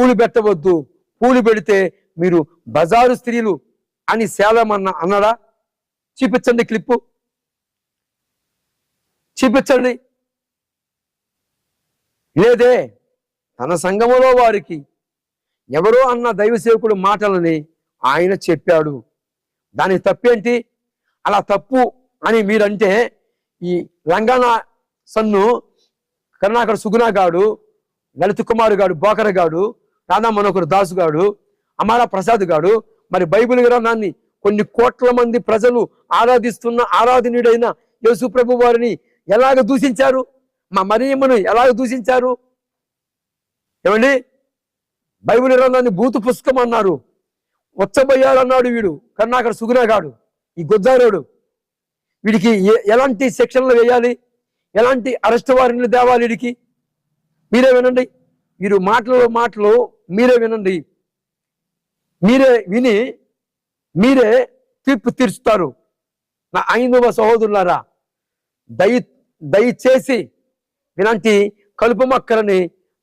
పూలు పెట్టవద్దు, పూలు పెడితే మీరు బజారు స్త్రీలు అని సేలమన్నా అన్నాడా? చూపించండి, క్లిప్పు చూపించండి. లేదే. తన సంఘములో వారికి ఎవరో అన్న దైవ సేవకుడు మాటలని ఆయన చెప్పాడు. దానికి తప్పేంటి? అలా తప్పు అని మీరంటే ఈ లంగాణ సన్ను కరుణాకర్ సుగుణ గాడు, లలిత్ కుమార్ గాడు, బోకర గాడు, రాధా మనోహర్ దాసు గాడు, అమారా ప్రసాద్ గాడు మరి బైబిల్ గ్రంథాన్ని కొన్ని కోట్ల మంది ప్రజలు ఆరాధిస్తున్న ఆరాధనీయుడైన యేసు ప్రభు వారిని ఎలాగ దూషించారు? మా మరియమ్మను ఎలాగ దూషించారు? ఏమండి, బైబిల్ గ్రంథాన్ని బూతు పుస్తకం అన్నారు, వచ్చబోయాలన్నాడు వీడు కరుణాకర్ సుగుణ గాడు, ఈ గుజ్జారోడు. వీడికి ఎలాంటి సెక్షన్లు వేయాలి, ఎలాంటి అరెస్ట్ వారెంట్లు తేవాలి వీడికి? మీరే వినండి. వీరు మాటలు మీరే వినండి. మీరే విని మీరే తీర్పు తీర్చుతారు. నా ఐదవ సహోదరులారా, దయచేసి ఇలాంటి కలుపు మొక్కలని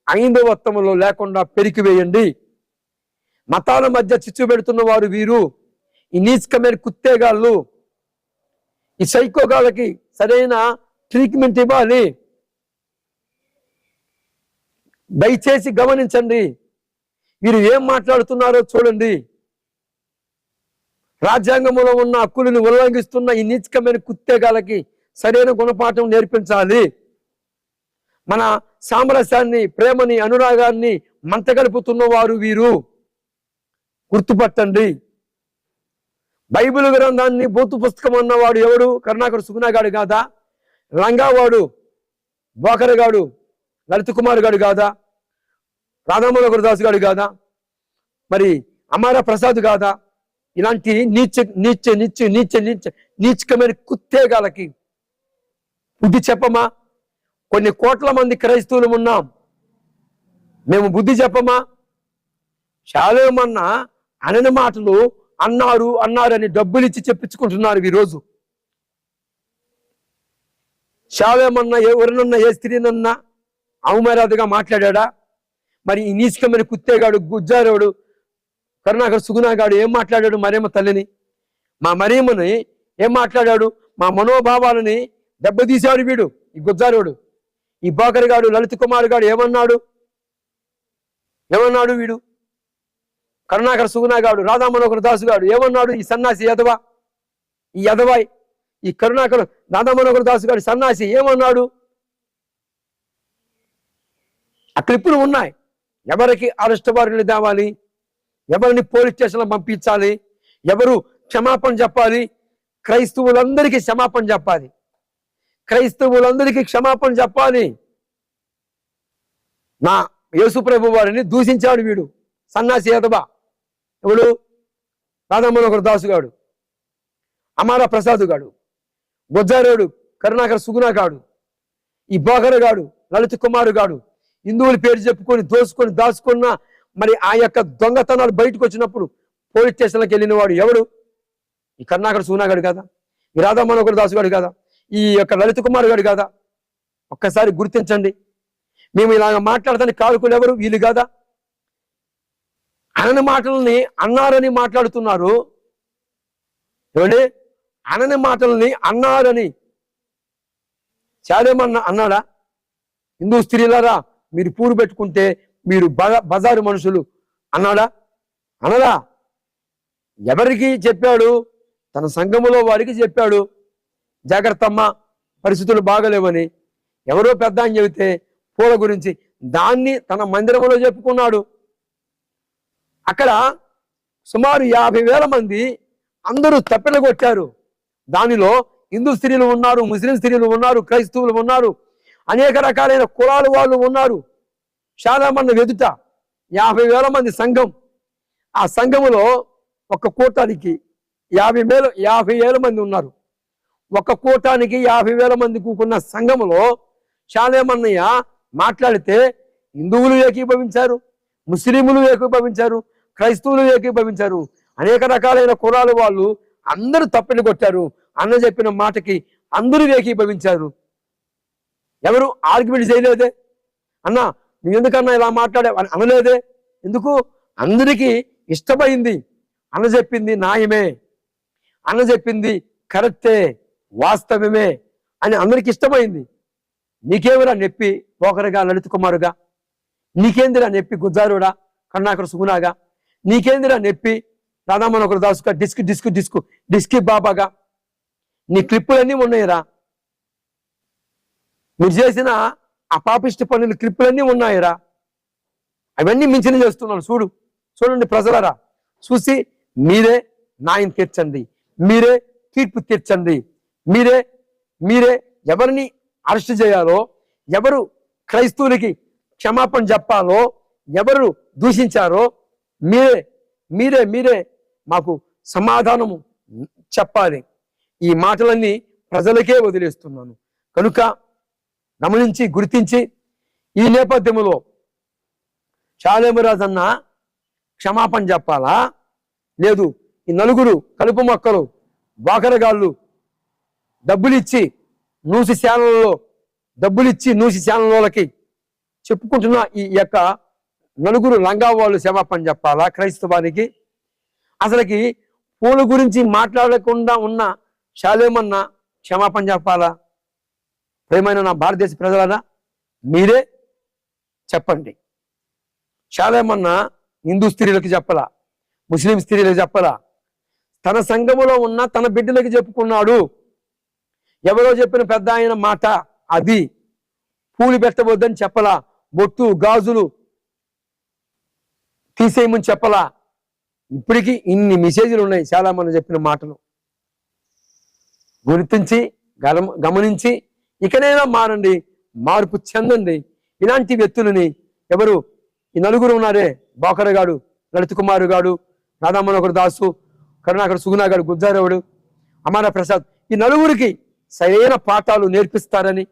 ఐదవత్వంలో లేకుండా పెరికివేయండి. మతాల మధ్య చిచ్చు పెడుతున్న వారు వీరు, ఈ నీచకమైన కుత్తేగాళ్ళు, ఈ సైకోగాళ్ళకి సరైన ట్రీట్మెంట్ ఇవ్వాలి. దయచేసి గమనించండి. వీరు ఏం మాట్లాడుతున్నారో చూడండి. రాజ్యాంగంలో ఉన్న హక్కులను ఉల్లంఘిస్తున్న ఈ నీచకమైన కుత్తేగాళ్ళకి సరైన గుణపాఠం నేర్పించాలి. మన సామరస్యాన్ని, ప్రేమని, అనురాగాన్ని మంటగలుపుతున్న వారు వీరు, గుర్తుపట్టండి. బైబిల్ గ్రంథాన్ని బూతు పుస్తకం అన్నవాడు ఎవడు? కరుణాకర్ సుగుణ గాడు కాదా? లంగావాడు బోకరగాడు లలిత్ కుమార్ గాడు కాదా? రాధా మనోహర్ దాస్ గాడు కాదా? మరి అమారా ప్రసాద్ కాదా? ఇలాంటి నీచకమైన కుత్తేగాలకి బుద్ధి చెప్పమా? కొన్ని కోట్ల మంది క్రైస్తవులు ఉన్నాం, మేము బుద్ధి చెప్పమా? శాలేమన్నా అనని మాటలు అన్నారని డబ్బులు ఇచ్చి చెప్పించుకుంటున్నారు ఈరోజు. శాలేమన్నా ఎవరినన్నా ఏ స్త్రీనన్నా అవమర్యాదగా మాట్లాడా? మరి ఈ నీచకమైన కుత్తేగాడు గుజ్జారోడు కరుణాకర్ సుగుణ గాడు ఏం మాట్లాడాడు మరియమ్మ తల్లిని? మా మరియమ్మని ఏం మాట్లాడాడు? మా మనోభావాలని దెబ్బతీశాడు వీడు, ఈ గుజ్జారోడు. ఈ బోకర్ గాడు, లలిత్ కుమార్ గాడు ఏమన్నాడు? వీడు కరుణాకర్ సుగుణ గాడు, రాధా మనోహర్ దాసు గాడు ఏమన్నాడు? ఈ సన్నాసి యదవా, ఈ యదవాయ్, ఈ కరుణాకర్ రాధా మనోహర్ దాసు గాడు సన్నాసి ఏమన్నాడు? ఆ క్లిప్పులు ఉన్నాయి. ఎవరికి అరెస్ట్ వారెంట్లు తేవాలి, ఎవరిని పోలీస్ స్టేషన్లో పంపించాలి, ఎవరు క్షమాపణ చెప్పాలి? క్రైస్తవులందరికీ క్షమాపణ చెప్పాలి. క్రైస్తవులందరికీ క్షమాపణ చెప్పాలి. నా యేసు ప్రభు వారిని దూషించాడు వీడు, సన్నాసి యదవా. ఎవడు? రాధా మనోహర్ దాసు గాడు, అమారా ప్రసాద్ గాడు, గుజ్జారోడు కరుణాకర్ సుగుణ గాడు, ఈ బోకర గాడు, లలిత్ కుమార్ గాడు, హిందువుల పేరు చెప్పుకొని దాచుకున్న మరి ఆ యొక్క దొంగతనాలు బయటకు వచ్చినప్పుడు పోలీస్ స్టేషన్లకు వెళ్ళిన వాడు ఎవడు? ఈ కరుణాకర్ సుగుణ గాడు కదా? ఈ రాధా మనోహర్ దాసు గాడు కదా? ఈ యొక్క లలిత్ కుమార్ గాడు కదా? ఒక్కసారి గుర్తించండి. మేము ఇలాగ మాట్లాడతానికి కారుకులు ఎవరు? వీళ్ళు కదా? అనని మాటలని అన్నారని మాట్లాడుతున్నారు. ఏమండి, అనని మాటలని అన్నారని చాలేమన్నా అన్నాడా? హిందూ స్త్రీలారా, మీరు పూలు పెట్టుకుంటే మీరు బజారు మనుషులు అన్నాడా? అనడా? ఎవరికి చెప్పాడు? తన సంఘములో వారికి చెప్పాడు, జాగ్రత్త అమ్మా, పరిస్థితులు బాగలేవని. ఎవరో పెద్ద అని చెబితే పూల గురించి దాన్ని తన మందిరంలో చెప్పుకున్నాడు. అక్కడ సుమారు 50,000 మంది అందరూ తప్పెలు కొట్టారు. దానిలో హిందూ స్త్రీలు ఉన్నారు, ముస్లిం స్త్రీలు ఉన్నారు, క్రైస్తవులు ఉన్నారు, అనేక రకాలైన కులాల వాళ్ళు ఉన్నారు. చాలా మంది ఎదుట 50,000 మంది సంఘం. ఆ సంఘములో ఒక కూటానికి 50,000 మంది ఉన్నారు. ఒక కూటానికి 50,000 మంది కూకున్న సంఘములో శాలేమన్నయ్య మాట్లాడితే హిందువులు ఏకీభవించారు, ముస్లింలు ఏకీభవించారు, క్రైస్తవులు ఏకీభవించారు, అనేక రకాలైన కులాల వాళ్ళు అందరూ తప్పెలు కొట్టారు. అన్న చెప్పిన మాటకి అందరూ ఏకీభవించారు. ఎవరు ఆర్గ్యుమెంట్ చేయలేదే. అన్నా నువ్వు ఎందుకన్నా ఇలా మాట్లాడే అనలేదే. ఎందుకు అందరికీ ఇష్టమైంది. అన్న చెప్పింది న్యాయమే, అన్న చెప్పింది కరెక్టే, వాస్తవమే అని అందరికి ఇష్టమైంది. నీకేమిరా నొప్పి పోకరగా, లలిత కుమారుగా? నీకేందిరా నొప్పి గుజ్జారుడా, కరుణాకర సుగుణాగా? నీకేందిరా నొప్పి రాధామనోహర దాసుగా, డిస్క్ డిస్క్ డిస్క్ డిస్కి బాబాగా? నీ క్లిప్పులన్నీ ఉన్నాయిరా. మీరు చేసిన ఆ పాపిష్టి పనులు క్లిప్పులన్నీ ఉన్నాయిరా. అవన్నీ మించిన చేస్తున్నాను. చూడండి ప్రజలరా, చూసి మీరే న్యాయం తీర్చండి, మీరే తీర్పు తీర్చండి. మీరే ఎవరిని అరెస్ట్ చేయాలో, ఎవరు క్రైస్తవులకి క్షమాపణ చెప్పాలో, ఎవరు దూషించారో మీరే మాకు సమాధానము చెప్పాలి. ఈ మాటలన్నీ ప్రజలకే వదిలేస్తున్నాను కనుక గమనించి గుర్తించి ఈ నేపథ్యంలో శాలేమరాజు అన్న క్షమాపణ చెప్పాలా, లేదు ఈ నలుగురు కలుపు మొక్కలు వాకరగాళ్ళు డబ్బులిచ్చి నూసి శానంలోకి చెప్పుకుంటున్న ఈ యొక్క నలుగురు లంగా వాళ్ళు క్షమాపణ చెప్పాలా క్రైస్తవానికి? అసలుకి పూల గురించి మాట్లాడకుండా ఉన్న శాలేమన్న క్షమాపణ చెప్పాలా? ప్రేమైన నా భారతదేశ ప్రజలనా, మీరే చెప్పండి. శాలేమన్న హిందూ స్త్రీలకు చెప్పలా, ముస్లిం స్త్రీలకు చెప్పలా, తన సంఘములో ఉన్న తన బిడ్డలకు చెప్పుకున్నాడు. ఎవరో చెప్పిన పెద్ద ఆయన మాట అది. పూలు పెట్టవద్దని చెప్పలా, బొట్టు గాజులు తీసేయమని చెప్పలా. ఇప్పటికీ ఇన్ని మెసేజ్లు ఉన్నాయి చాలా మంది చెప్పిన మాటలు. గుర్తించి గమనించి ఇకనైనా మారండి, మార్పు చెందండి. ఇలాంటి వ్యక్తులని ఎవరు ఈ నలుగురు ఉన్నారే, బోకరగాడు, లలిత కుమారు గాడు, రాధామనోహర దాసు, కరుణాకర సుగుణాగాడు, గుజ్జారేవుడు, అమర ప్రసాద్, ఈ నలుగురికి సరైన పాఠాలు నేర్పిస్తారని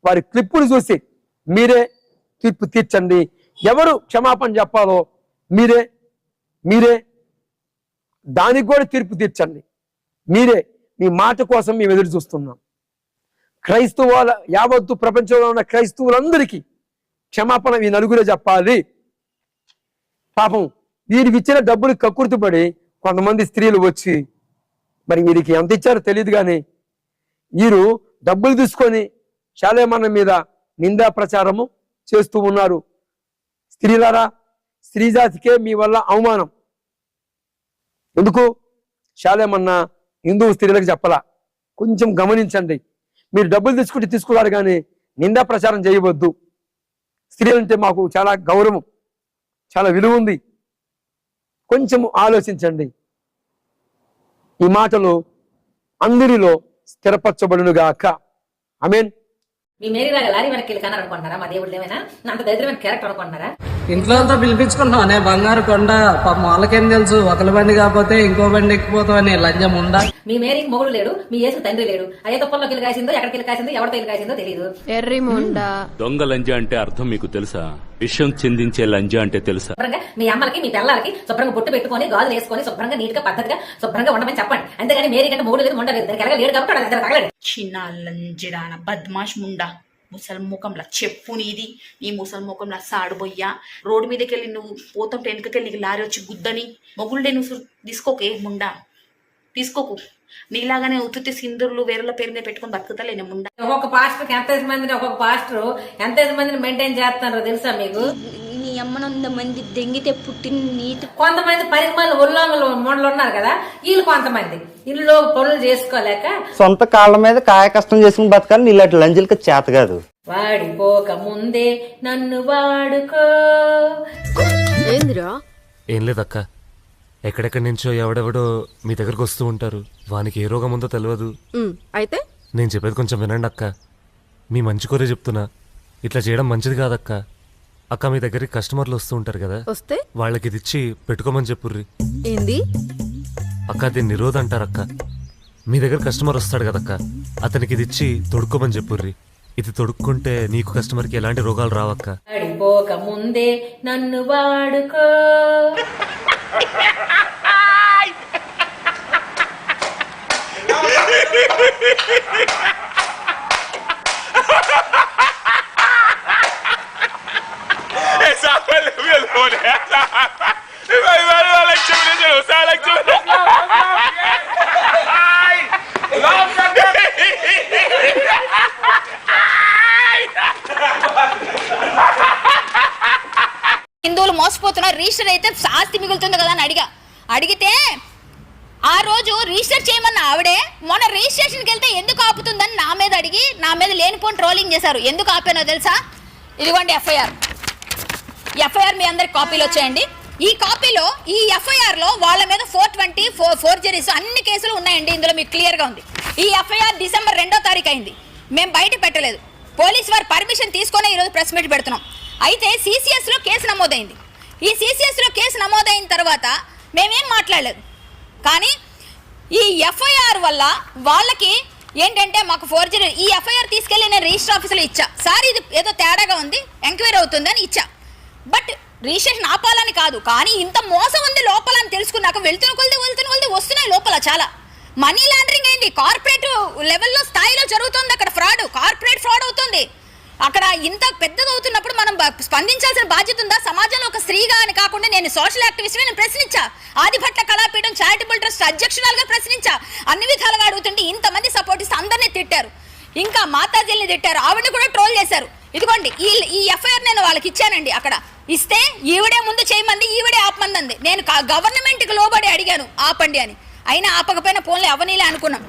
వారి క్లిప్పులు చూసి మీరే తీర్పు తీర్చండి. ఎవరు క్షమాపణ చెప్పాలో మీరే దానికి కూడా తీర్పు తీర్చండి. మీ మాట కోసం మేము ఎదురు చూస్తున్నాం. క్రైస్తవుల యావత్తు ప్రపంచంలో ఉన్న క్రైస్తవులందరికీ క్షమాపణ ఈ నలుగురే చెప్పాలి. పాపం వీరికి ఇచ్చిన డబ్బులు కక్కుర్తిపడి కొంతమంది స్త్రీలు వచ్చి, మరి వీరికి ఎంత ఇచ్చారో తెలియదు కానీ వీరు డబ్బులు తీసుకొని శాలేమన్న మీద నిందా ప్రచారము చేస్తూ ఉన్నారు. స్త్రీలారా, స్త్రీ జాతికే మీ వల్ల అవమానం. ఎందుకు? శాలేమన్న హిందూ స్త్రీలకు చెప్పలా. కొంచెం గమనించండి. మీరు డబ్బులు తీసుకున్నారు కానీ నిందా ప్రచారం చేయవద్దు. స్త్రీలంటే మాకు చాలా గౌరవం, చాలా విలువ ఉంది. కొంచెం ఆలోచించండి. ఈ మాటలు అందరిలో స్థిరపరచబడునుగాక. ఆమేన్. మీ మేరీలాగా లారీ వెనక్కి వెళ్ళి కన్నారు అనుకుంటున్నారా? మా దేవుడు ఏమైనా అంత దరిద్రమైన క్యారెక్టర్ అనుకుంటున్నారా? ఇంట్లో అంతా పిలిపించుకుంటున్నావు బంగారు కొండ. పాపం వాళ్ళకేం తెలుసు, ఒకరి బండి కాకపోతే ఇంకో బండి ఎక్కిపోతావని లంజం ఉందా? మీ మేరీకి మొగుడు లేడు, మీ యేసు తండ్రి లేడు. అయ్యే తప్పల్లోకి వెళ్ళి కాసిందో, ఎక్కడికి వెళ్ళి కాసిందో, ఎవరితో వెళ్ళి కాసిందో తెలియదు. ఎర్రి ముండా. దొంగ లంజ అంటే అర్థం మీకు తెలుసా? విషయం చిందించే లంజ అంటే తెలుసా? శుభ్రంగా మీ అమ్మలకి మీ పిల్లలకి శుభ్రంగా బొట్టు పెట్టుకొని గాజులు వేసుకొని శుభ్రంగా నీట్ గా పద్ధతిగా శుభ్రంగా ఉండమని చెప్పండి. అంతేగాని మేరీ కంటే మొగుడు లేదు, ఉండలేదు, దానికి ఎలాగ లేడు కాబట్టి దగ్గర తగలడు. చిన్న లంజిడాన బద్మాష్ ముండా, ముసలి ముఖంలా చెప్పు నీది, నీ ముసలి ముఖంలా సాడుబోయ్యా. రోడ్డు మీదకి వెళ్ళి నువ్వు పోతుంటే వెనుకకెళ్ళి నీకు లారీ వచ్చి గుద్దని మొగుళ్ళే నువ్వు తీసుకోకే ముండా, తీసుకోకు. నీలాగానే ఉత్తుతి సింధుర్లు వేరేల పేరు మీద పెట్టుకుని బతుకుతలేని ముండా. ఒక్కొక్క పాస్టర్ ఒక్కొక్క పాస్టర్ ఎంత మందిని మెయింటైన్ చేస్తున్నారో తెలుసా మీకు? నీ అమ్మనంద మంది దెంగితే పుట్టిన నీతి. కొంతమంది పరిమాణాలు ఉల్లంఘలు మొండలు ఉన్నారు కదా, వీళ్ళు కొంతమంది ఇల్లు పనులు చేసుకోలేక సొంత కాళ్ళ మీద కాయ కష్టం చేసుకుని బతకాలి. ఇలాంటి లంజులకి చేత కాదు. వాడిపోక ముందే నన్ను వాడుకో. ఏందిరా? ఏం లేదక్క, ఎక్కడెక్కడి నుంచో ఎవడెవడో మీ దగ్గరకు వస్తూ ఉంటారు. వానికి ఏ రోగం ఉందో తెలియదు. అయితే నేను చెప్పేది కొంచెం వినండి అక్క. మీ మంచి కోరే చెప్తున్నా, ఇట్లా చేయడం మంచిది కాదక్క. అక్క, మీ దగ్గరికి కస్టమర్లు వస్తూ ఉంటారు కదా, వస్తే వాళ్ళకి ఇది ఇచ్చి పెట్టుకోమని చెప్పుర్రి. ఏంది అక్క, దీన్ని నిరోధ అంటారక్క. మీ దగ్గర కస్టమర్ వస్తాడు కదక్క, అతనికి ఇది ఇచ్చి తొడుక్కోమని చెప్పుర్రి. ఇది తొడుక్కుంటే నీకు కస్టమర్కి ఎలాంటి రోగాలు రావక్క. వాడిపోక ముందే నన్ను వాడుకో. Esa fue el హిందువులు మోసపోతున్నారు, రిజిస్టర్ అయితే ఆస్తి మిగులుతుంది కదా అని అడిగితే ఆ రోజు రిజిస్టర్ చేయమన్న ఆవిడే మొన్న రిజిస్ట్రేషన్కి వెళ్తే ఎందుకు ఆపుతుందని నా మీద అడిగి నా మీద లేనిపోని ట్రోలింగ్ చేశారు. ఎందుకు ఆపానో తెలుసా? ఇదిగోండి ఎఫ్ఐఆర్ మీ అందరికి కాపీలు వచ్చాయండి. ఈ కాపీలో ఈ ఎఫ్ఐఆర్లో వాళ్ళ మీద 420 ఫోర్జరీస్ అన్ని కేసులు ఉన్నాయండి. ఇందులో మీకు క్లియర్గా ఉంది. ఈ ఎఫ్ఐఆర్ డిసెంబర్ 2వ తారీఖు అయింది. మేము బయట పెట్టలేదు, పోలీస్ వారు పర్మిషన్ తీసుకొని ఈరోజు ప్రెస్ మీట్ పెడుతున్నాం. అయితే సిసిఎస్లో కేసు నమోదైంది. ఈ సిసిఎస్లో కేసు నమోదైన తర్వాత మేమేం మాట్లాడలేదు. కానీ ఈ ఎఫ్ఐఆర్ వల్ల వాళ్ళకి ఏంటంటే మాకు ఫోర్జరీ, ఈ ఎఫ్ఐఆర్ తీసుకెళ్ళి నేను రిజిస్టర్ ఆఫీసులో ఇచ్చా, సార్ ఇది ఏదో తేడాగా ఉంది ఎంక్వైరీ అవుతుందని ఇచ్చా. బట్ రిజిస్ట్రేషన్ ఆపాలని కాదు, కానీ ఇంత మోసం ఉంది లోపల అని తెలుసుకున్నాక వెళ్తున్న కొలిది వస్తున్నాయి లోపల. చాలా మనీ లాండరింగ్ అయింది, కార్పొరేట్ లెవెల్లో స్థాయిలో జరుగుతుంది అక్కడ ఫ్రాడ్, కార్పొరేట్ ఫ్రాడ్ అవుతుంది. అక్కడ ఇంత పెద్దది అవుతున్నప్పుడు మనం స్పందించాల్సిన బాధ్యత ఉందా? సమాజంలో ఒక స్త్రీగా అని కాకుండా నేను సోషల్ యాక్టివిస్ట్ నేను ప్రశ్నించా, ఆదిభట్ల కళాపీఠం చారిటబుల్ ట్రస్ట్ అధ్యక్షురాలుగా ప్రశ్నించా, అన్ని విధాలుగా అడుగుతుంటే ఇంతమంది సపోర్ట్ ఇస్తే అందరినీ తిట్టారు, ఇంకా మాతాజీల్ని తిట్టారు, ఆవిడని కూడా ట్రోల్ చేశారు. ఇదిగోండి ఈ ఎఫ్ఐఆర్ నేను వాళ్ళకి ఇచ్చానండి. అక్కడ ఇస్తే ఈవిడే ముందు చేయమంది, ఈవిడే ఆపమంది. నేను గవర్నమెంట్కి లోబడి అడిగాను ఆపండి అని, అయినా ఆపకపోయినా పోన్లే అవనీలే అనుకున్నాం.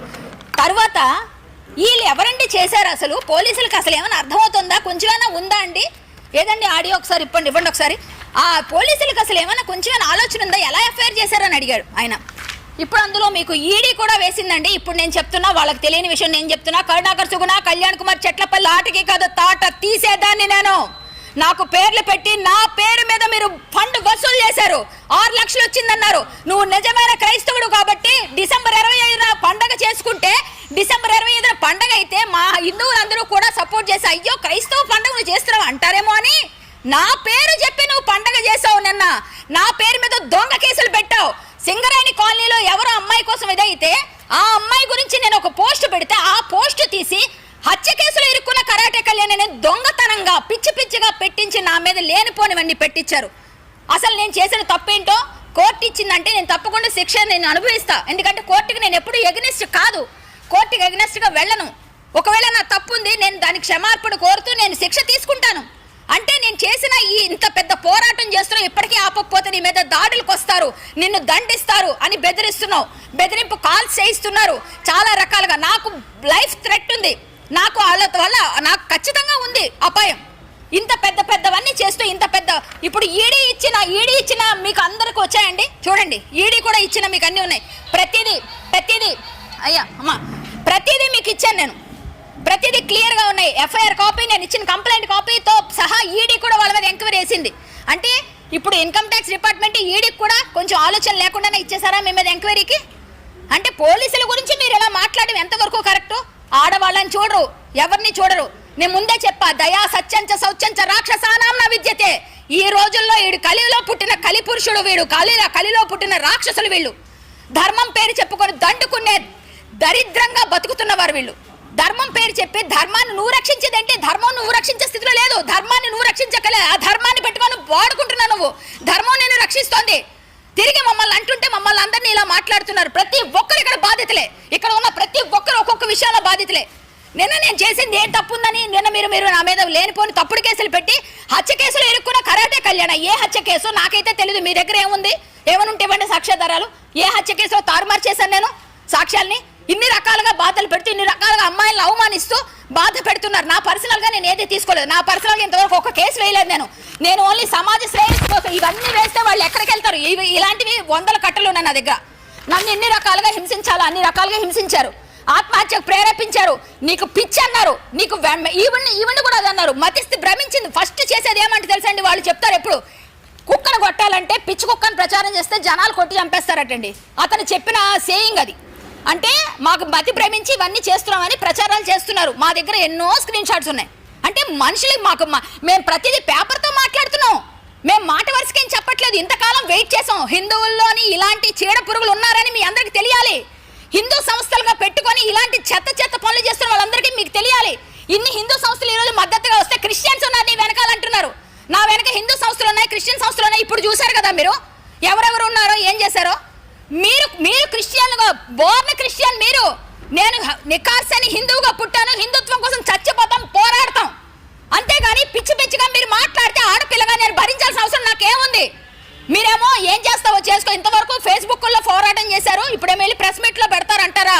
తర్వాత వీళ్ళు ఎవరండి చేశారు? అసలు పోలీసులకు అసలు ఏమైనా అర్థమవుతుందా? కొంచెమైనా ఉందా అండి? ఏదండి ఆడియో ఒకసారి ఇవ్వండి ఒకసారి. ఆ పోలీసులకు అసలు ఏమైనా కొంచెమైనా ఆలోచన ఉందా? ఎలా ఎఫ్ఐఆర్ చేశారని అడిగాడు ఆయన. ఇప్పుడు అందులో మీకు ఈడీ కూడా వేసిందండి. ఇప్పుడు నేను చెప్తున్నా, వాళ్ళకి తెలియని విషయం నేను చెప్తున్నా. కరుణాకర్ సుగుణ, కళ్యాణ్ కుమార్ చెట్లపల్లి ఆటకి కాదు తాట తీసేదాన్ని నేను. నాకు పేర్లు పెట్టి నా పేరు మీద మీరు ఫండ్ వసూలు చేశారు, 6 లక్షలు వచ్చిందన్నారు. నువ్వు నిజమైన క్రైస్తవుడు కాబట్టి డిసెంబర్ 25న పండగ చేసుకుంటే, డిసెంబర్ 25న పండగ అయితే మా హిందువులందరూ కూడా సపోర్ట్ చేసి అయ్యో క్రైస్తవ పండుగ నువ్వు చేస్తున్నావు అంటారేమో అని నా పేరు చెప్పి నువ్వు పండగ చేసావు. నిన్న నా పేరు మీద దొంగ కేసులు పెట్టావు. సింగరేణి కాలనీలో ఎవరో అమ్మాయి కోసం ఇదైతే ఆ అమ్మాయి గురించి నేను ఒక పోస్ట్ పెడితే ఆ పోస్ట్ తీసి హత్య కేసులో ఇరుక్కున్న కరాటే కళ్యాణ్ దొంగతనంగా పిచ్చిగా పెట్టించి నా మీద లేనిపోనివన్నీ పెట్టించారు. అసలు నేను చేసిన తప్పేంటో కోర్టు ఇచ్చిందంటే నేను తప్పకుండా శిక్ష నేను అనుభవిస్తా. ఎందుకంటే కోర్టుకి నేను ఎప్పుడు ఎగ్నెస్ట్ కాదు, కోర్టుకి ఎగ్నెస్ట్గా వెళ్ళను. ఒకవేళ నా తప్పు ఉంది, నేను దానికి క్షమార్పణ కోరుతూ నేను శిక్ష తీసుకుంటాను. అంటే నేను చేసిన ఈ ఇంత పెద్ద పోరాటం చేస్తున్నావు, ఇప్పటికీ ఆపకపోతే నీ మీద దాడులకు వస్తారు, నిన్ను దండిస్తారు అని బెదిరిస్తున్నావు, బెదిరింపు కాల్స్ చేయిస్తున్నారు చాలా రకాలుగా. నాకు లైఫ్ థ్రెట్ ఉంది, నాకు వాళ్ళ వల్ల నాకు ఖచ్చితంగా ఉంది అపాయం. ఇంత పెద్దవన్నీ చేస్తూ ఇంత పెద్ద ఇప్పుడు ఈడీ ఇచ్చిన మీకు అందరికి వచ్చాయండి. చూడండి, ఈడీ కూడా ఇచ్చిన మీకు అన్నీ ఉన్నాయి. ప్రతిదీ అయ్యా అమ్మా ప్రతిదీ మీకు ఇచ్చాను నేను, ప్రతిదీ క్లియర్గా ఉన్నాయి. ఎఫ్ఐఆర్ కాపీ, నేను ఇచ్చిన కంప్లైంట్ కాపీతో సహా ఈడీ కూడా వాళ్ళ మీద ఎంక్వైరీ చేసింది. అంటే ఇప్పుడు ఇన్కమ్ ట్యాక్స్ డిపార్ట్మెంట్ ఈడీకి కూడా కొంచెం ఆలోచన లేకుండానే ఇచ్చేసారా మీ మీద ఎంక్వైరీకి? అంటే పోలీసుల గురించి మీరు ఎలా మాట్లాడడం ఎంతవరకు కరెక్టు? ఆడవాళ్ళని చూడరు, ఎవరిని చూడరు. నేను ముందే చెప్పా, దయా సత్యంచ శౌచంచ రాక్షసానాం న విద్యతే. ఈ రోజుల్లో వీడు కలిలో పుట్టిన కలి పురుషుడు, వీడు కలిలో పుట్టిన రాక్షసులు. వీళ్ళు ధర్మం పేరు చెప్పుకొని దండుకునే దరిద్రంగా బతుకుతున్నవారు వీళ్ళు. ధర్మం పేరు చెప్పి ధర్మాన్ని నువ్వు రక్షించేదంటే ధర్మం నువ్వు రక్షించే స్థితిలో లేదు, ధర్మాన్ని నువ్వు రక్షించగలే. ఆ ధర్మాన్ని పెట్టుకొని వాడుకుంటున్నావు నువ్వు, ధర్మం నేను రక్షిస్తోంది. తిరిగి మమ్మల్ని అంటుంటే మమ్మల్ని అందరినీ ఇలా మాట్లాడుతున్నారు. ప్రతి ఒక్కరు ఇక్కడ బాధితులే, ఇక్కడ ఉన్న ప్రతి ఒక్కరు ఒక్కొక్క విషయంలో బాధితులే. నేను చేసింది ఏం తప్పుందని నిన్న మీరు నా మీద లేనిపోని తప్పుడు కేసులు పెట్టి హత్య కేసులు ఇరుక్కున్న కరాటే కళ్యాణ్. ఏ హత్య కేసు నాకైతే తెలియదు, మీ దగ్గర ఏముంది? ఏమనుంటే ఇవ్వండి సాక్ష్యాధారాలు. ఏ హత్య కేసులో తారుమారు చేశాను నేను సాక్ష్యాల్ని? ఇన్ని రకాలుగా బాధలు పెడుతూ, ఇన్ని రకాలుగా అమ్మాయిలను అవమానిస్తూ బాధ పెడుతున్నారు. నా పర్సనల్గా నేను ఏది తీసుకోలేదు, నా పర్సనల్గా ఇంతవరకు ఒక కేసు వేయలేదు. నేను ఓన్లీ సమాజ శ్రేయస్సు కోసం. ఇవన్నీ వేస్తే వాళ్ళు ఎక్కడికి వెళ్తారు? ఇలాంటివి 100 కట్టలు ఉన్నాయి నా దగ్గర. నన్ను ఎన్ని రకాలుగా హింసించాలో అన్ని రకాలుగా హింసించారు, ఆత్మహత్యకు ప్రేరేపించారు, నీకు పిచ్చి అన్నారు, నీకు ఈవెంట్ కూడా అది అన్నారు. మతిస్థి భ్రమించింది. ఫస్ట్ చేసేది ఏమంటే తెలుసండి, వాళ్ళు చెప్తారు ఎప్పుడు కుక్కను కొట్టాలంటే పిచ్చి కుక్కను ప్రచారం చేస్తే జనాలు కొట్టి చంపేస్తారటండి. అతను చెప్పిన సేయింగ్ అది. అంటే మాకు మతి భ్రమించి ఇవన్నీ చేస్తున్నామని ప్రచారాలు చేస్తున్నారు. మా దగ్గర ఎన్నో స్క్రీన్ షాట్స్ ఉన్నాయి. అంటే మనుషులకి మేము ప్రతిదీ పేపర్తో మాట్లాడుతున్నాం, మేము మాట వరుసకేం చెప్పట్లేదు. ఇంతకాలం వెయిట్ చేసాం. హిందువుల్లోని ఇలాంటి చీడ పురుగులు ఉన్నారని మీ అందరికి తెలియాలి. హిందూ సంస్థలుగా పెట్టుకొని ఇలాంటి చెత్త పనులు చేస్తున్న వాళ్ళందరికీ మీకు తెలియాలి. ఇన్ని హిందూ సంస్థలు ఈరోజు మద్దతుగా వస్తే క్రిస్టియన్స్ ఉన్నారు నీ వెనకాలంటున్నారు. నా వెనక హిందూ సంస్థలు ఉన్నాయి, క్రిస్టియన్ సంస్థలు ఉన్నాయి. ఇప్పుడు చూశారు కదా మీరు ఎవరెవరు ఉన్నారో ఏం చేశారో. మీరు క్రిస్టియన్గా బోర్న్ క్రిస్టియన్ మీరు. నేను నికార్సని హిందువుగా పుట్టాను, హిందుత్వం కోసం చచ్చిపోతాం, పోరాడతాం. అంతేగాని పిచ్చిగా మీరు మాట్లాడితే ఆడపిల్లగా నేను భరించాల్సిన అవసరం నాకేముంది? చేసుకో. ఇంతవరకు ఫేస్బుక్ లో పోరాటం చేశారు, ఇప్పుడేమో వెళ్ళి ప్రెస్ మీట్ లో పెడతారంటారా?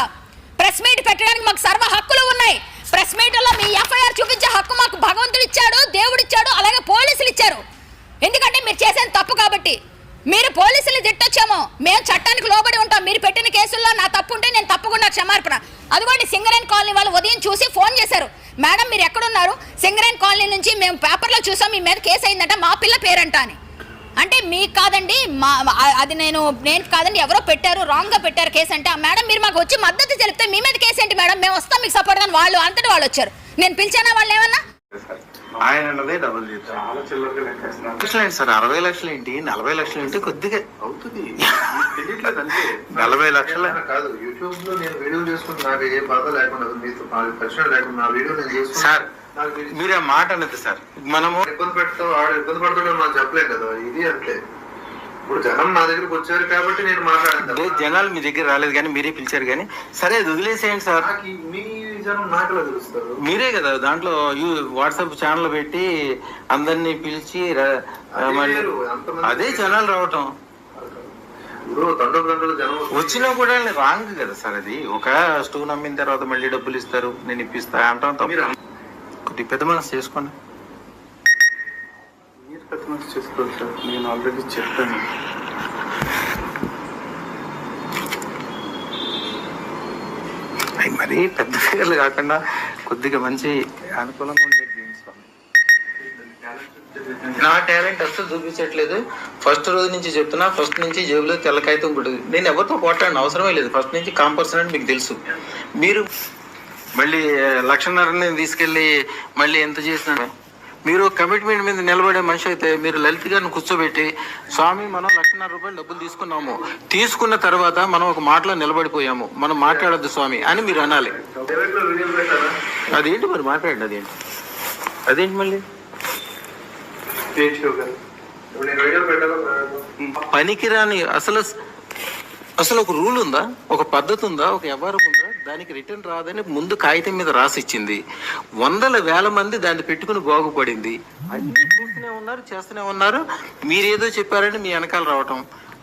ప్రెస్ మీట్ పెట్టడానికి మాకు సర్వ హక్కులు ఉన్నాయి. ప్రెస్ మీట్ లో మీ ఎఫ్ఐఆర్ చూపించే హక్కు మాకు భగవంతుడు ఇచ్చాడు, దేవుడు ఇచ్చాడు, అలాగే పోలీసులు ఇచ్చారు. ఎందుకంటే మీరు చేసిన తప్పు కాబట్టి. మీరు పోలీసులు తిట్టొచ్చామో, మేము చట్టానికి లోబడి ఉంటాం. మీరు పెట్టిన కేసుల్లో నా తప్పు ఉంటే నేను తప్పకుండా క్షమార్పణ. అదిగోండి సింగరేణి కాలనీ వాళ్ళు ఉదయం చూసి ఫోన్ చేశారు, మేడం మీరు ఎక్కడున్నారు? సింగరేణి కాలనీ నుంచి మేము పేపర్లో చూసాం మీ మీద కేసు అయిందంట, మా పిల్ల పేరంట అని. అంటే మీకు కాదండి, అది నేను కాదండి, ఎవరో పెట్టారు, రాంగ్గా పెట్టారు కేసు అంటే. మేడం మీరు మాకు వచ్చి మద్దతు తెలిపితే మీ మీద కేసు ఏంటి మేడం, మేము వస్తాం మీకు సపోర్ట్ అని వాళ్ళు అంతటి వాళ్ళు వచ్చారు. నేను పిలిచానా వాళ్ళు ఏమన్నా? ఆయన అన్నదే డబుల్ చాలా చిల్లరగా లెక్కేస్తున్నారు. సార్ 60 లక్షలు ఏంటి, 40 లక్షలు ఏంటి, కొద్దిగా అవుతుంది. 40 లక్షలు కాదు. యూట్యూబ్ లో నేను వీడియో చేసుకుంటే నాకు ఏ బాధ లేకుండా, మీతో పరిచయం లేకుండా నా వీడియో నేను చేసుకుంటాను సార్. మీరే మాట అనేది సార్, మనము ఇబ్బంది పెడతాం, ఆడు ఇబ్బంది పడుతుంటే మనం చెప్పలేం కదా. ఇది అంతే. ఇప్పుడు జనం నా దగ్గరకు వచ్చారు కాబట్టి నేను మాట్లాడాను. జనాలు మీ దగ్గర రాలేదు కానీ మీరే పిలిచారు కానీ, సరే అది వదిలేసేయండి సార్. మీ జనం నాకులా తెలుస్తారు, మీరే కదా దాంట్లో వాట్సాప్ ఛానల్ పెట్టి అందరినీ పిలిచి అదే జనాలు రావటం. వచ్చినా కూడా రాంగ్ కదా సార్. అది ఒక స్టోవ్ నమ్మిన తర్వాత మళ్ళీ డబ్బులు ఇస్తారు, నేను ఇప్పిస్తా అంటాం. కొద్దిగా పెద్ద మనసు చేసుకోండి. మీరు పెద్ద మనసు చేసుకోండి సార్, నేను ఆల్రెడీ చెప్పాను. అవి మరీ పెద్ద ఫిగర్లు కాకుండా కొద్దిగా మంచి అనుకూలంగా ఉండే గేమ్స్. నా టాలెంట్ అసలు చూపించట్లేదు. ఫస్ట్ రోజు నుంచి చెప్తున్నా, ఫస్ట్ నుంచి జేబులో తెల్లకాయితం ఉంటుంది. నేను ఎవరితో పోట్లాడిన అవసరమే లేదు. ఫస్ట్ నుంచి కాంపర్సన్ అని మీకు తెలుసు. మీరు మళ్ళీ 1,50,000 తీసుకెళ్ళి మళ్ళీ ఎంత చేసినా, మీరు కమిట్మెంట్ మీద నిలబడే మనిషి అయితే మీరు లలిత్ గారిని కూర్చోబెట్టి, స్వామి మనం 1,50,000 రూపాయలు డబ్బులు తీసుకున్నాము, తీసుకున్న తర్వాత మనం ఒక మాటలో నిలబడిపోయాము, మనం మాట్లాడొద్దు స్వామి అని మీరు అనాలి. అదేంటి మరి మాట్లాడండి, అదేంటి మళ్ళీ పనికిరాని అసలు ఒక రూల్ ఉందా, ఒక పద్ధతి ఉందా, ఒక వ్యవహారం ఉందా? దానికి రిటర్న్ రాదని ముందు కాగితం మీద రాసిచ్చింది. 100,000 మంది దాన్ని పెట్టుకుని బాగుపడింది. అన్ని చూస్తూనే ఉన్నారు, చేస్తూనే ఉన్నారు. మీరేదో చెప్పారని మీ వెనకాల రావటం,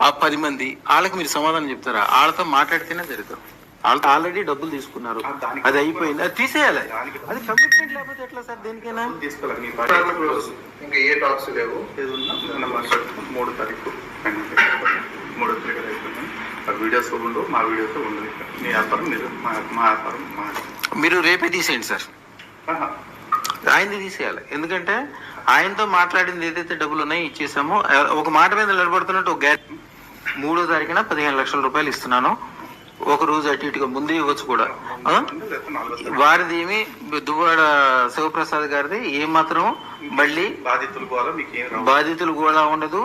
ఆ 10 మంది వాళ్ళకి మీరు సమాధానం చెప్తారా? వాళ్ళతో మాట్లాడితేనే జరుగుతారు. వాళ్ళతో ఆల్రెడీ డబ్బులు తీసుకున్నారు, అది అయిపోయింది, అది తీసేయాలి. అది కమిట్మెంట్ లేకపోతే ఎట్లా సార్? దేనికైనా ఇంకా ఏ టాక్స్ లేవు. ఏది ఉన్నా మాట్లాడుతున్నాం. 3 తారీఖు 3 తారీఖు అయిపోయింది. ఆ వీడియోస్ ఉండవు, మా వీడియోస్ ఉండదు. మీ వ్యాపారం మీరు, మా వ్యాపారం మీరు రేపే తీసేయండి సార్. ఆయనది తీసేయాలి. ఎందుకంటే ఆయనతో మాట్లాడింది ఏదైతే డబ్బులు ఉన్నాయో ఇచ్చేసామో, ఒక మాట మీద నిలబడుతున్నట్టు ఒక 3వ తారీఖున 15 లక్షల రూపాయలు ఇస్తున్నాను. ఒక రోజు అటు ఇటుగా ముందు ఇవ్వచ్చు కూడా. వారిది ఏమి, దువ్వాడ శివప్రసాద్ గారిది ఏమాత్రం మళ్ళీ బాధితులు కూడా ఉండదు.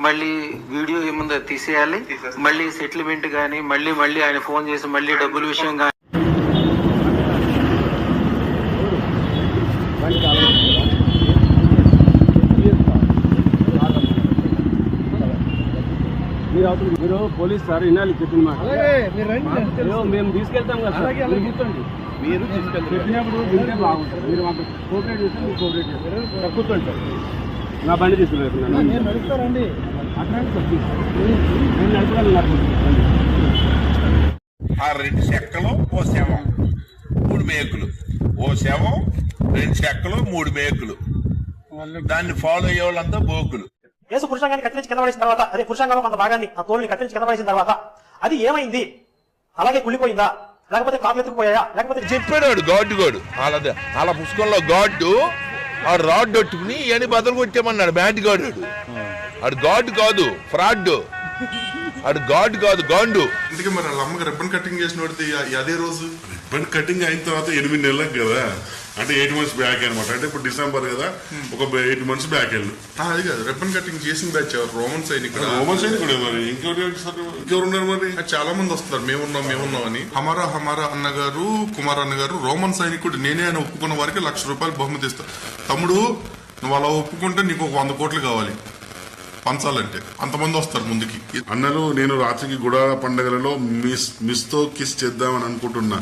మళ్ళీ వీడియో ఏముందో తీసేయాలి. మళ్ళీ సెటిల్మెంట్ కానీ మళ్ళీ ఆయన ఫోన్ చేసి మళ్ళీ డబ్బుల విషయం కానీ మీరు పోలీస్ సార్ వినాలి చెప్పిన మాట. మేము తీసుకెళ్తాం కదా సార్, కూర్చోండి. మీరు చెప్పినప్పుడు వింటే బాగుంటుంది. మీరు మాకు కోఆపరేట్ చేస్తే మీరు కోఆపరేట్ చేస్తారు. కూర్చోండి సార్, నా బండి తీసుకెళ్తున్నాను. నేను నడుస్తారండి, అట్లాంటి నేను నడుపుతాను. ఆ 2 చెక్కలు ఓ శవం 3 మేకులు, ఓ శవం 2 చెక్కలు 3 మేకులు, దాన్ని ఫాలో అయ్యే వాళ్ళంతా బోకులు. యేసు పురుషాంగాన్ని కత్తిరించి కింద పడేసిన తర్వాత, అదే పురుషాంగంలో కొంత భాగాన్ని, ఆ తోలుని కత్తిరించి కింద పడేసిన తర్వాత అది ఏమైంది? అలాగే కుళ్ళిపోయిందా, లేకపోతే కాపులు ఎత్తుకుపోయా, లేకపోతే చెప్పాడు గాడ్డు అలా పుస్తకంలో గాడ్డు ఆ రాడ్ కొట్టుకుని ఇవన్నీ బదులు కొట్టేమన్నాడు. బ్యాట్ గాడు ఆడు గాడ్ కాదు, ఫ్రాడ్. ఆడు గాడ్ కాదు, గాండు. అందుకే మరి వాళ్ళ అమ్మకి రిబ్బన్ కటింగ్ చేసిన వాడితే అదే రోజు రిబ్బన్ కటింగ్ అయిన తర్వాత 8 నెలలకు కదా, అంటే 8 months బ్యాక్ అనమాట. అంటే ఇప్పుడు డిసెంబర్ కదా, ఒక 8 months బ్యాక్ వెళ్ళి అది కాదు. రిబ్బన్ కటింగ్ చేసిన బ్యాచ్ రోమన్ సైనికుడు మరి ఇంకెవరున్నారు మరి? చాలా మంది వస్తున్నారు, మేమున్నాం అని. హమారా అన్నగారు, కుమార్ అన్నగారు రోమన్ సైనికుడు నేనే అని ఒప్పుకున్న వారికి 1,00,000 రూపాయలు బహుమతి ఇస్తా. తమ్ముడు నువ్వు అలా ఒప్పుకుంటే నీకు 100 కోట్లు కావాలి. పంచాలంటే అంతమంది వస్తారు ముందుకి. అన్నలు నేను రాత్రికి గుడా పండుగలలో మిస్ తో కిస్ చేద్దామని అనుకుంటున్నా.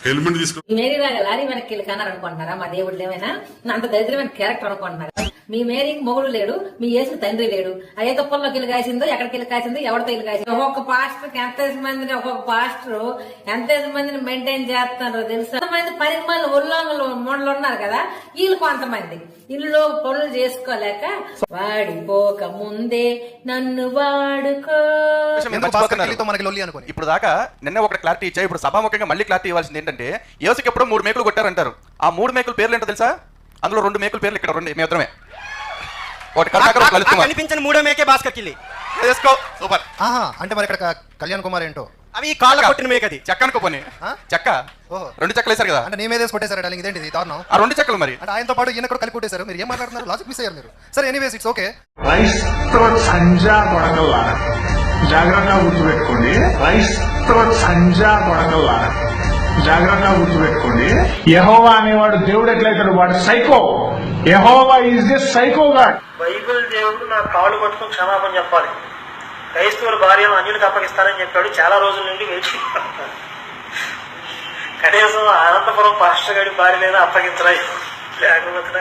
హెల్మెట్ తీసుకో. మేరీ లాగా లారీ వెనక్కి వెళ్ళి కన్నారు అనుకుంటున్నారా? మా దేవుడు ఏమైనా అంత దరిద్రమైన క్యారెక్టర్ అనుకుంటున్నారా? మీ మేరీకి మొగుడు లేడు, మీ యేసుకు తండ్రి లేడు. అయ్యే తుప్పల్లోకి వెళ్ళి కాసిందో, ఎక్కడికి వెళ్ళి కాసిందో, ఎవరితో వెళ్ళి కాసిందో. ఒక్కొక్క పాస్టర్ ఎంత మందిని మెయింటైన్ చేస్తున్నారో తెలుసా? కొంతమంది పరిమాణాలు ఉల్లంఘనలు మూడలు ఉన్నారు కదా, వీళ్ళు కొంతమంది ఇల్లు పనులు చేసుకోలేక వాడిపోక ముందే నన్ను వాడుకో. ఇప్పుడు దాకా నిన్న ఒక క్లారిటీ ఇచ్చా, ఇప్పుడు సభాముఖంగా మళ్ళీ క్లారిటీ ఇవ్వాల్సింది ఏంటంటే, యేసుకి ఎప్పుడో 3 మేకులు కొట్టారంటారు. ఆ 3 మేకుల పేర్లు ఏంటో తెలుసా? అందులో 2 మేకుల పేర్లు ఇక్కడ 2 మేత్రమే. ఒకటి కనిపించని 3వ మేకే భాస్కర్ కిల్లి వేసుకో. సూపర్. అంటే మరి ఇక్కడ కళ్యాణ్ కుమార్ ఏంటో అవి కాళ్ళ కొట్టిన మేక, అది చెక్క అనుకోపోని చెక్క 2 చెక్కలు వేశారు కదా. అంటే నీ మీద కొట్టేశారు డార్లింగ్, ఇదేంటి దారుణం? ఆ 2 చెక్కలు మరి అంటే ఆయనతో పాటు ఈయన కూడా కలిపి కొట్టేశారు. మీరు ఏం మాట్లాడుతున్నారు? లాజిక్ మిస్ అయ్యారు మీరు. సరే ఎనీవేస్ ఇట్స్ ఓకే. క్రైస్తవ సంజా కొడకల్లారా జాగ్రత్తగా గుర్తుపెట్టుకోండి. క్రైస్తవ సంజా కొడకల్లారా జాగ్రత్తగా గుర్తుపెట్టుకోండి. యెహోవా అనేవాడు దేవుడు ఎట్లయితాడు? వాడు psycho. Jehovah is the psycho God. Bible దేవుడు నా కాళ్ళు పట్టుకుని క్షమాపణ చెప్పాలి. క్రైస్తవుల భార్యను అన్యులకు అప్పగిస్తానని చెప్పాడు. చాలా రోజుల నుండి వేచి కనీసం అనంతపురం పాస్టర్ గారి భార్యలైనా అప్పగించరా? లేకపోతే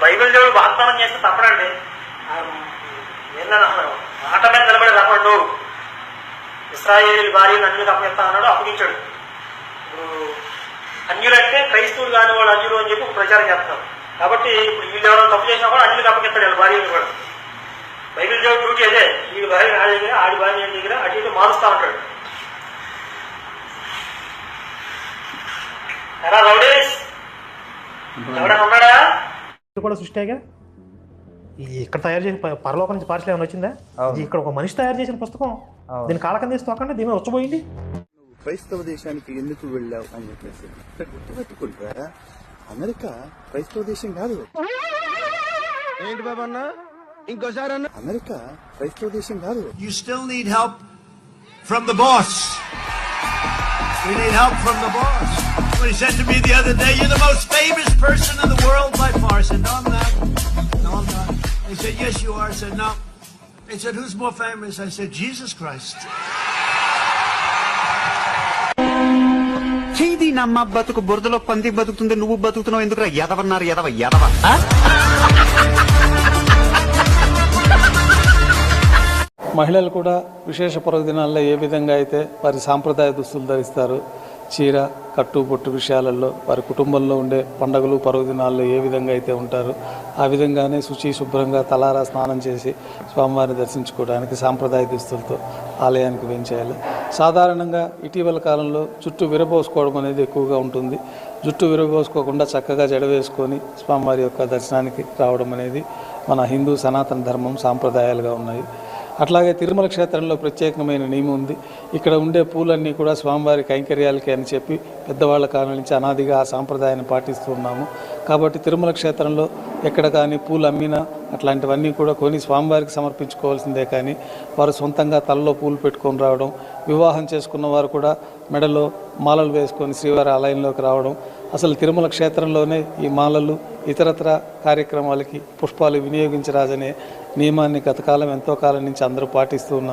బైబిల్ దేవుడు వాగ్దానం చేస్తే తప్పడండి. మాట మీద నిలబడి రమ్మండు. ఇశ్రాయేలు భార్యను అన్యులకు అప్పగిస్తా అన్నాడు, అప్పగించాడు. ఇప్పుడు అన్యులంటే క్రైస్తవులు కాని వాళ్ళు అన్యులు అని చెప్పి ప్రచారం చేస్తున్నారు. కాబట్టి ఇప్పుడు వీళ్ళు ఎవరైనా తప్పు చేసినా కూడా అన్యులకు అప్పగిస్తాడు వాళ్ళ భార్యను కూడా. బైబిల్ దేవుడు డ్యూటీ అదే, వీడి భార్య నా దగ్గర, ఆడి భార్య దగ్గర అటు ఇటు మారుస్తా ఉంటాడు. ఎలా రౌడీస్ ఎవడైనా ఉన్నాడా? కూడా సృష్టిగా ఇక్కడ తయారు చేసిన పరలోకం నుంచి పార్సల్ ఏమైనా వచ్చిందా? ఇక్కడ ఒక మనిషి తయారు చేసిన పుస్తకం. దీని కాలకం తీసి తోకండి, దీని వచ్చబోయింది. క్రైస్తవ దేశానికి ఎందుకు వెళ్ళావు అని చెప్పేసి గుర్తుపెట్టుకుంటారా? అమెరికా క్రైస్తవ దేశం కాదు. ఏంటి బాబా అన్న? ఇంకోసారి అన్న. అమెరికా క్రైస్తవ దేశం కాదు. You still need help from the boss. We need help from the boss. When he said to me the other day, "You're the most famous person in the world by far." I said, "No, I'm not. No, I'm not." He said, "Yes, you are." I said, "No." He said, "Who's more famous?" I said, "Jesus Christ." చీది నమ్మ బతుకు బురదలో పంది బతుకుతుంది, నువ్వు బతుకుతున్నావు ఎందుకురా? ఎదవన్నారు ఎదవ. మహిళలు కూడా విశేష పర్వదినాల్లో ఏ విధంగా అయితే వారి సాంప్రదాయ దుస్తులు ధరిస్తారు, చీర కట్టు బొట్టు విషయాలలో వారి కుటుంబంలో ఉండే పండుగలు పర్వదినాల్లో ఏ విధంగా అయితే ఉంటారో ఆ విధంగానే శుభ్రంగా తలారా స్నానం చేసి స్వామివారిని దర్శించుకోవడానికి సాంప్రదాయ దుస్తులతో ఆలయానికి వేయించేయాలి. సాధారణంగా ఇటీవల కాలంలో జుట్టు విరబోసుకోవడం అనేది ఎక్కువగా ఉంటుంది. జుట్టు విరబోసుకోకుండా చక్కగా జడ వేసుకొని స్వామివారి యొక్క దర్శనానికి రావడం అనేది మన హిందూ సనాతన ధర్మం సాంప్రదాయాలుగా ఉన్నాయి. అట్లాగే తిరుమల క్షేత్రంలో ప్రత్యేకమైన నియమం ఉంది. ఇక్కడ ఉండే పూలన్నీ కూడా స్వామివారి కైంకర్యాలకి అని చెప్పి పెద్దవాళ్ళ కాలం నుంచి అనాదిగా ఆ సాంప్రదాయాన్ని పాటిస్తూ ఉన్నాము. కాబట్టి తిరుమల క్షేత్రంలో ఎక్కడ కానీ పూలు అమ్మినా అట్లాంటివన్నీ కూడా కొని స్వామివారికి సమర్పించుకోవాల్సిందే. కానీ వారు సొంతంగా తలలో పూలు పెట్టుకొని రావడం, వివాహం చేసుకున్న వారు కూడా మెడలో మాలలు వేసుకొని శ్రీవారి ఆలయంలోకి రావడం, అసలు తిరుమల క్షేత్రంలోనే ఈ మాలలు ఇతరత్ర కార్యక్రమాలకి పుష్పాలు వినియోగించరాదనే నియమాన్ని గతకాలం ఎంతో కాలం నుంచి అందరూ పాటిస్తూ ఉన్నారు.